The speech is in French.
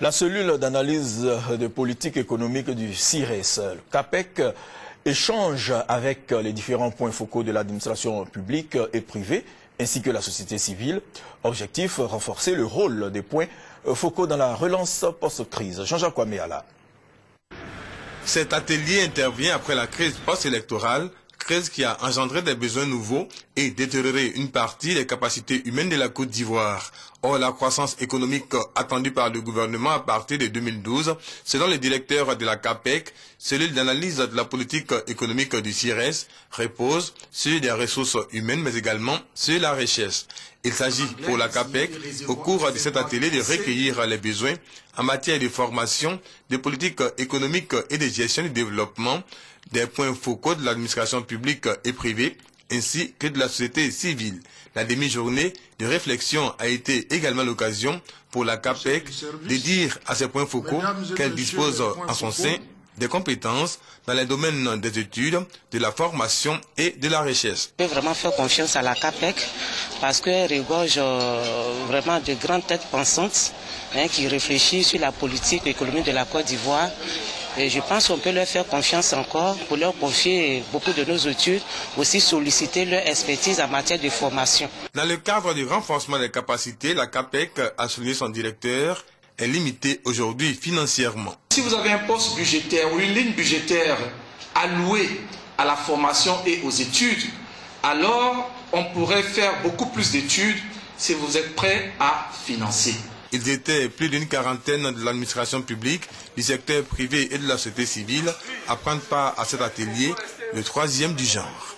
La cellule d'analyse de politique économique du CIRES, le CAPEC, échange avec les différents points focaux de l'administration publique et privée, ainsi que la société civile. Objectif, renforcer le rôle des points focaux dans la relance post-crise. Jean-Jacques Ouaméala. Cet atelier intervient après la crise post-électorale, crise qui a engendré des besoins nouveaux et détérioré une partie des capacités humaines de la Côte d'Ivoire. Or, la croissance économique attendue par le gouvernement à partir de 2012, selon le directeur de la CAPEC, cellule d'analyse de la politique économique du CIRES, repose sur des ressources humaines, mais également sur la richesse. Il s'agit pour la CAPEC, au cours de cet atelier, de recueillir les besoins en matière de formation, de politique économique et de gestion du développement, des points focaux de l'administration publique et privée, ainsi que de la société civile. La demi-journée de réflexion a été également l'occasion pour la CAPEC de dire à ces points focaux qu'elle dispose en son sein des compétences dans les domaines des études, de la formation et de la recherche. Je peux vraiment faire confiance à la CAPEC parce qu'elle regorge vraiment de grandes têtes pensantes qui réfléchissent sur la politique économique de la Côte d'Ivoire. Et je pense qu'on peut leur faire confiance encore pour leur confier beaucoup de nos études, aussi solliciter leur expertise en matière de formation. Dans le cadre du renforcement des capacités, la CAPEC, a souligné son directeur, est limitée aujourd'hui financièrement. Si vous avez un poste budgétaire ou une ligne budgétaire allouée à la formation et aux études, alors on pourrait faire beaucoup plus d'études si vous êtes prêt à financer. Ils étaient plus d'une quarantaine de l'administration publique, du secteur privé et de la société civile à prendre part à cet atelier, le 3e du genre.